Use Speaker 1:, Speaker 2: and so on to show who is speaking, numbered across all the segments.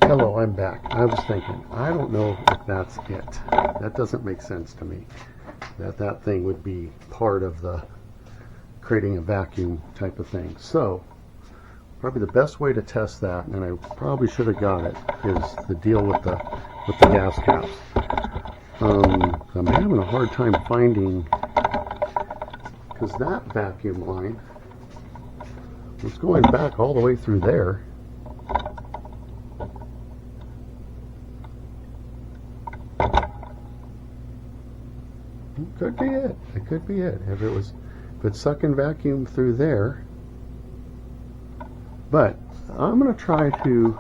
Speaker 1: Hello, I'm back. I was thinking, I don't know if that's it. That doesn't make sense to me. That thing would be part of the creating a vacuum type of thing. So, probably the best way to test that, and I probably should have got it, is the deal with the gas caps. I'm having a hard time finding, because that vacuum line was going back all the way through there. Could be it. It could be it. If it's sucking vacuum through there. But I'm going to try to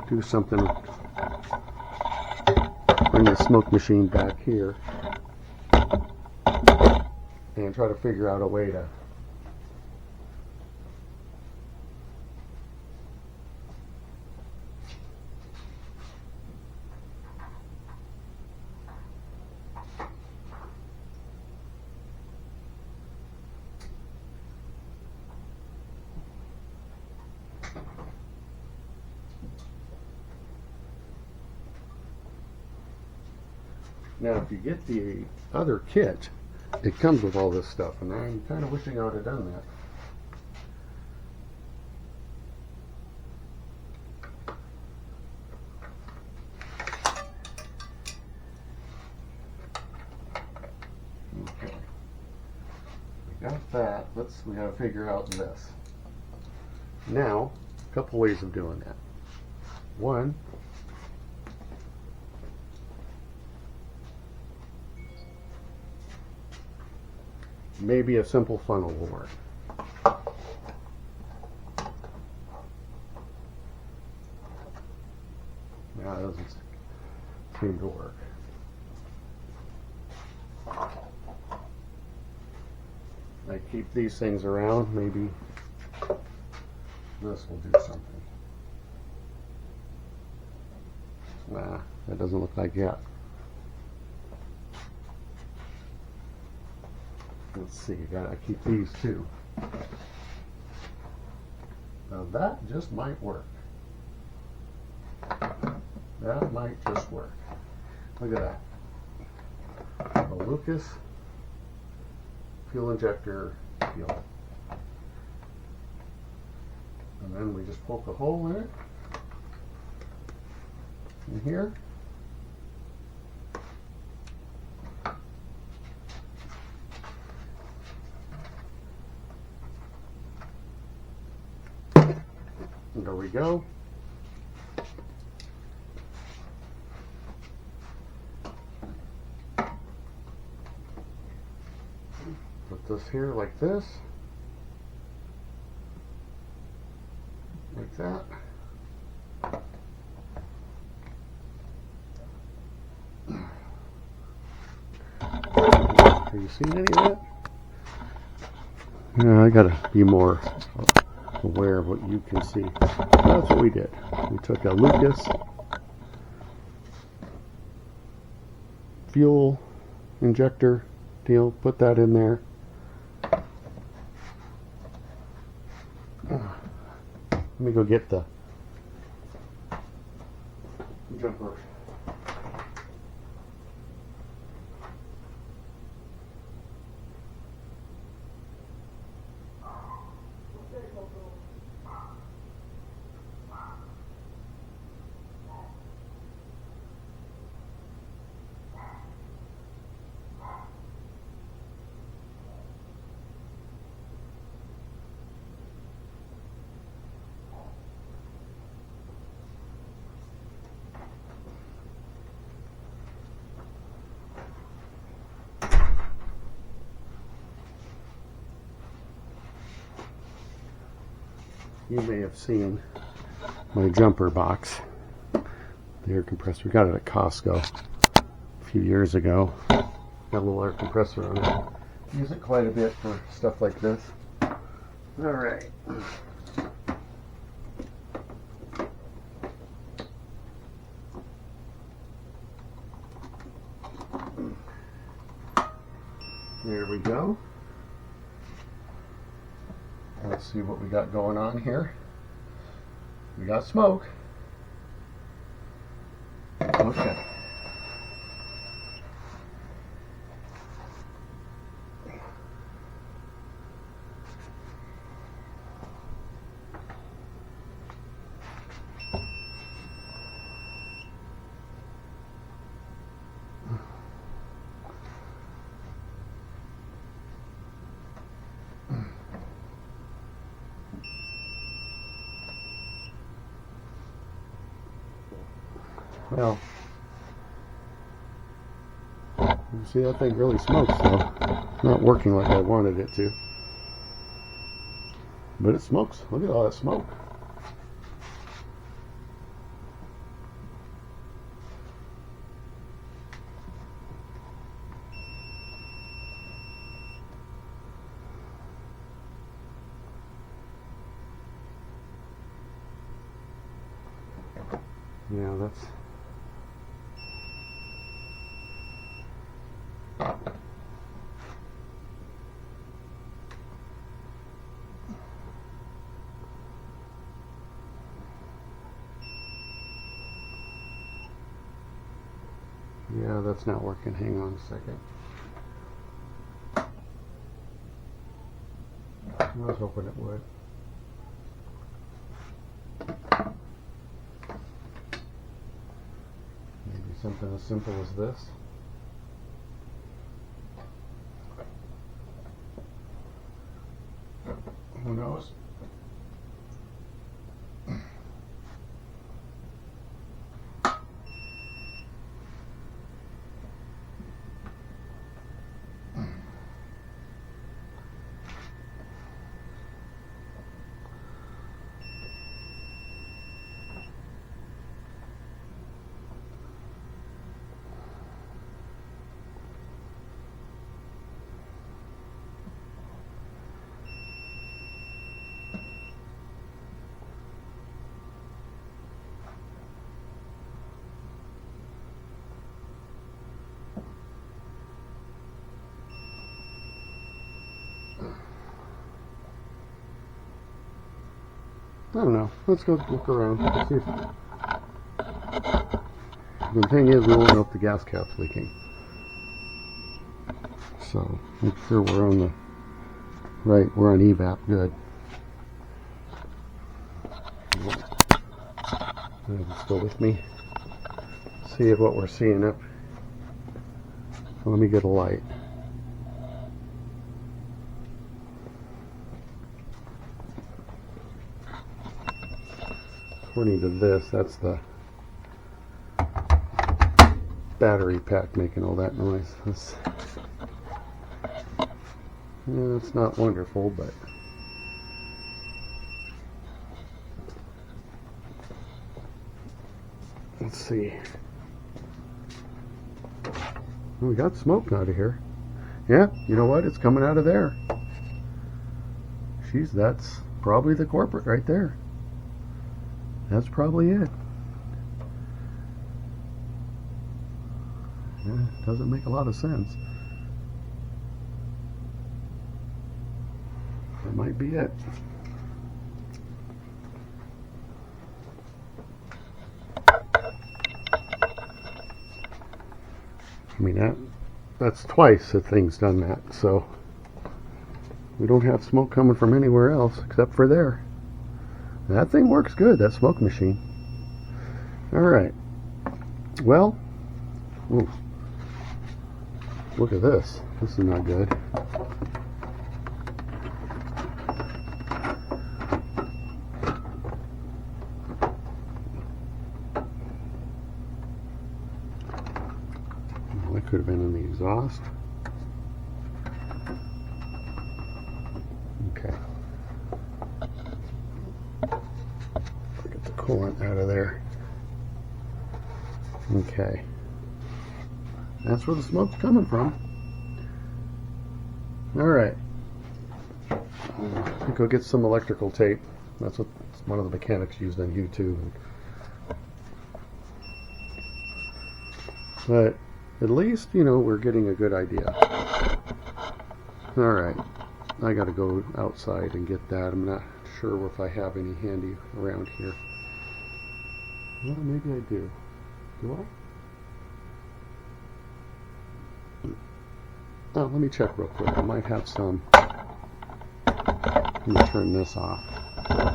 Speaker 1: do something. Bring the smoke machine back here and try to figure out a way to Now, if you get the other kit, it comes with all this stuff, and I'm kind of wishing I would have done that. Okay, we got that. We got to figure out this. Now, a couple ways of doing that. One, maybe a simple funnel will work. Now it doesn't seem to work. I keep these things around, maybe this will do something. Nah, that doesn't look like it. Let's see, I keep these too. Now that just might work. That might just work. Look at that. The Lucas fuel injector fuel. And then we just poke a hole in it. In here. There we go. Put this here like this. Like that. Have you seen any of that? Yeah, I gotta be more aware of what you can see. That's what we did. We took a Lucas fuel injector deal, put that in there. Let me go get the jumper. You may have seen my jumper box, the air compressor. We got it at Costco a few years ago. Got a little air compressor on it. Use it quite a bit for stuff like this. All right. There we go. Let's see what we got going on here. We got smoke. Okay. Well, you see that thing really smokes though. It's not working like I wanted it to. But it smokes. Look at all that smoke. Yeah, that's... Yeah, that's not working. Hang on a second. I was hoping it would. Maybe something as simple as this. Who knows? I don't know. Let's go look around. See if... The thing is, we won't know if the gas cap's leaking. So, make sure we're on the... Right, we're on EVAP. Good. Still with me? See what we're seeing up. So let me get a light. According to this, that's the battery pack making all that noise. Yeah, it's not wonderful, but let's see. We got smoke out of here. Yeah, you know what? It's coming out of there. That's probably the corporate right there. That's probably it. Yeah, doesn't make a lot of sense. That might be it. I mean, that's twice the thing's done that, so we don't have smoke coming from anywhere else except for there. That thing works good, that smoke machine. Alright. Well, ooh, look at this. This is not good. Well, that could have been in the exhaust. Okay. Get the coolant out of there. Okay. That's where the smoke's coming from. Alright. I think I'll get some electrical tape. That's what one of the mechanics used on YouTube. But at least, you know, we're getting a good idea. Alright. I gotta go outside and get that. I'm not sure if I have any handy around here. Well, maybe I do. Do I? Oh, let me check real quick. I might have some. Let me turn this off.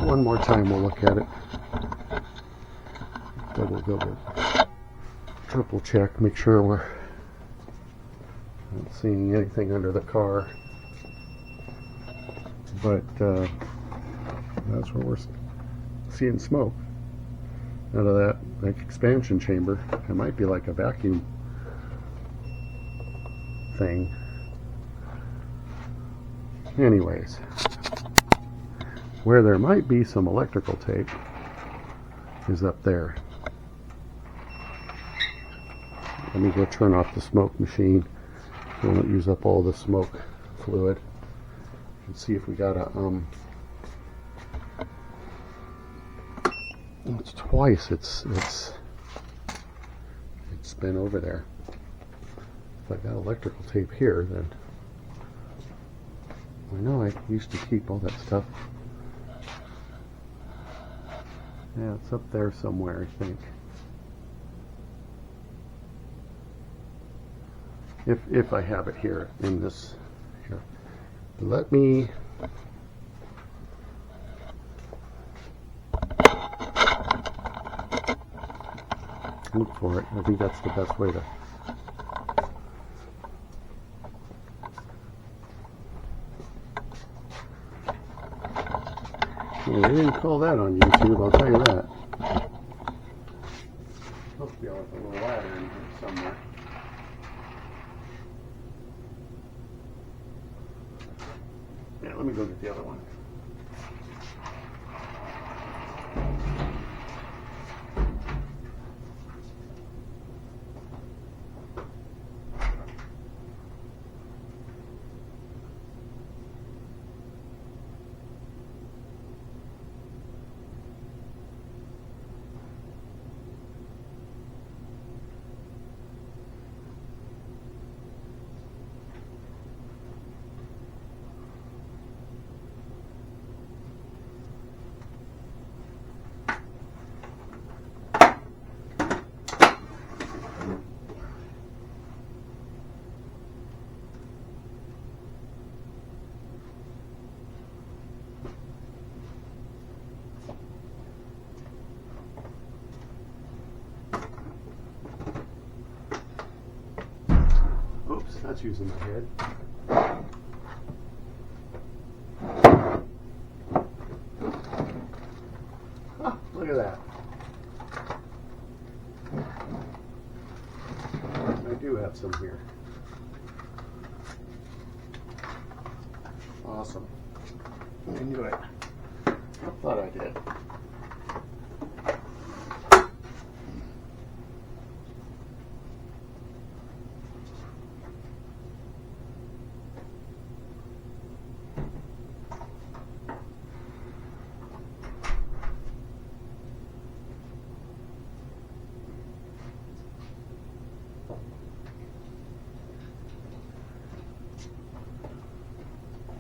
Speaker 1: One more time we'll look at it. Double, triple check. Make sure we're not seeing anything under the car. But that's where we're seeing smoke out of that expansion chamber. It might be like a vacuum thing. Anyways, where there might be some electrical tape is up there. Let me go turn off the smoke machine. Don't use up all the smoke fluid. And see if we got a it's twice it's been over there. If I got electrical tape here, then I know I used to keep all that stuff. Yeah, it's up there somewhere, I think. If I have it here in this here. Let me look for it. I think that's the best way to. Well, they didn't call that on YouTube, I'll tell you that. Supposed to be like a little ladder in here somewhere. Yeah, let me go get the other one. Oops, that's using my head. Oh, look at that. I do have some here. Awesome. I knew it. I thought I did.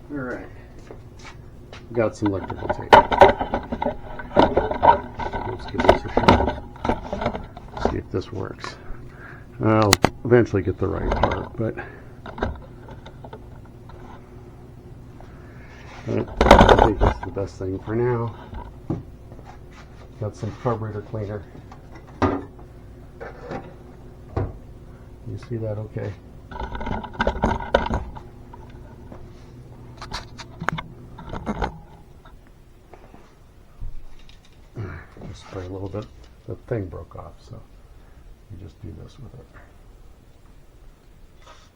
Speaker 1: All right, got some electrical tape. Let's give this a shot. See if this works. I'll eventually get the right part, but I think that's the best thing for now. Got some carburetor cleaner. You see that okay? Just spray a little bit. The thing broke off, so you just do this with it.